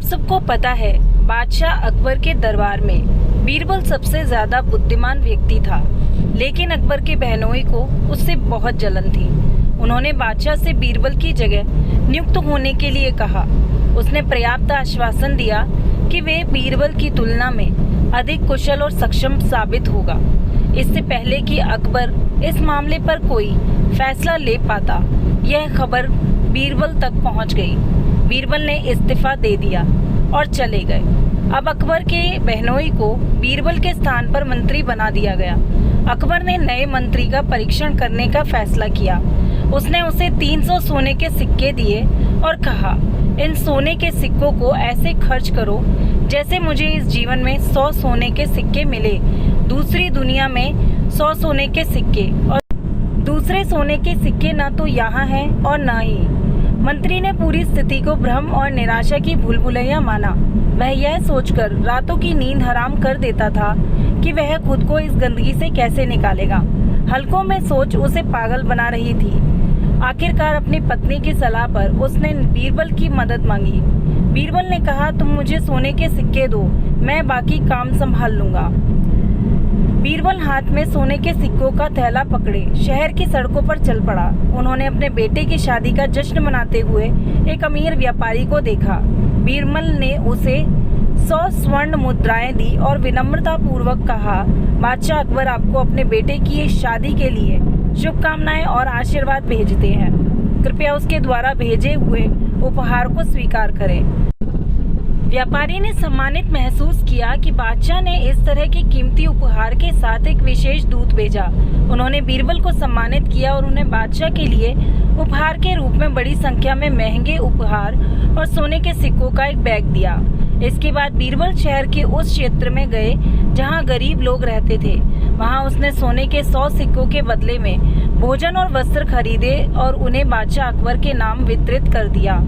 आप सबको पता है, बादशाह अकबर के दरबार में बीरबल सबसे ज्यादा बुद्धिमान व्यक्ति था, लेकिन अकबर के बहनोई को उससे बहुत जलन थी। उन्होंने बादशाह से बीरबल की जगह नियुक्त होने के लिए कहा। उसने पर्याप्त आश्वासन दिया कि वे बीरबल की तुलना में अधिक कुशल और सक्षम साबित होगा। इससे पहले कि अकबर इस मामले पर कोई फैसला ले पाता, यह खबर बीरबल तक पहुंच गई। बीरबल ने इस्तीफा दे दिया और चले गए। अब अकबर के बहनोई को बीरबल के स्थान पर मंत्री बना दिया गया। अकबर ने नए मंत्री का परीक्षण करने का फैसला किया। उसने उसे 300 सोने के सिक्के दिए और कहा, इन सोने के सिक्कों को ऐसे खर्च करो जैसे मुझे इस जीवन में 100 सोने के सिक्के मिले, दूसरी दुनिया में 100 सोने के सिक्के, और दूसरे सोने के सिक्के ना तो यहाँ हैं और ना ही। मंत्री ने पूरी स्थिति को भ्रम और निराशा की भूलभुलैया माना। वह यह सोचकर रातों की नींद हराम कर देता था कि वह खुद को इस गंदगी से कैसे निकालेगा। हल्कों में सोच उसे पागल बना रही थी। आखिरकार अपनी पत्नी की सलाह पर उसने बीरबल की मदद मांगी। बीरबल ने कहा, तुम मुझे सोने के सिक्के दो, मैं बाकी काम संभाल लूंगा। बीरबल हाथ में सोने के सिक्कों का थैला पकड़े शहर की सड़कों पर चल पड़ा। उन्होंने अपने बेटे की शादी का जश्न मनाते हुए एक अमीर व्यापारी को देखा। बीरबल ने उसे 100 स्वर्ण मुद्राएं दी और विनम्रता पूर्वक कहा, बादशाह अकबर आपको अपने बेटे की शादी के लिए शुभकामनाएं और आशीर्वाद भेजते हैं। कृपया उसके द्वारा भेजे हुए उपहार को स्वीकार करें। व्यापारी ने सम्मानित महसूस किया कि बादशाह ने इस तरह के कीमती उपहार के साथ एक विशेष दूत भेजा। उन्होंने बीरबल को सम्मानित किया और उन्हें बादशाह के लिए उपहार के रूप में बड़ी संख्या में महंगे उपहार और सोने के सिक्कों का एक बैग दिया। इसके बाद बीरबल शहर के उस क्षेत्र में गए जहां गरीब लोग रहते थे। वहां उसने सोने के 100 सिक्कों के बदले में भोजन और वस्त्र खरीदे और उन्हें बादशाह अकबर के नाम वितरित कर दिया।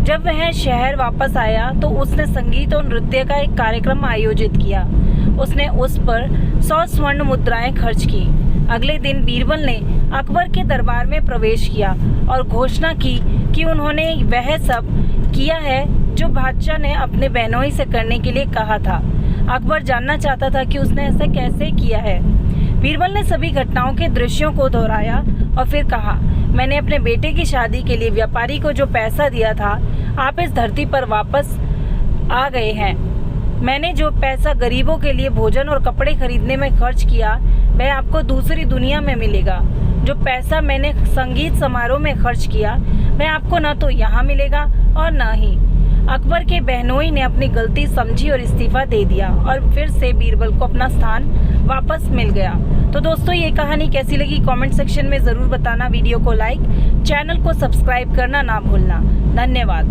जब वह शहर वापस आया तो उसने संगीत और नृत्य का एक कार्यक्रम आयोजित किया। उसने उस पर 100 स्वर्ण मुद्राएं खर्च की। अगले दिन बीरबल ने अकबर के दरबार में प्रवेश किया और घोषणा की कि उन्होंने वह सब किया है जो बादशाह ने अपने बहनोई से करने के लिए कहा था। अकबर जानना चाहता था कि उसने ऐसा कैसे किया है। बीरबल ने सभी घटनाओं के दृश्यों को दोहराया और फिर कहा, मैंने अपने बेटे की शादी के लिए व्यापारी को जो पैसा दिया था, आप इस धरती पर वापस आ गए हैं। मैंने जो पैसा गरीबों के लिए भोजन और कपड़े खरीदने में खर्च किया, वह आपको दूसरी दुनिया में मिलेगा। जो पैसा मैंने संगीत समारोह में खर्च किया, वह आपको न तो यहाँ मिलेगा और न ही। अकबर के बहनोई ने अपनी गलती समझी और इस्तीफा दे दिया और फिर से बीरबल को अपना स्थान वापस मिल गया। तो दोस्तों, ये कहानी कैसी लगी कमेंट सेक्शन में ज़रूर बताना। वीडियो को लाइक, चैनल को सब्सक्राइब करना ना भूलना। धन्यवाद।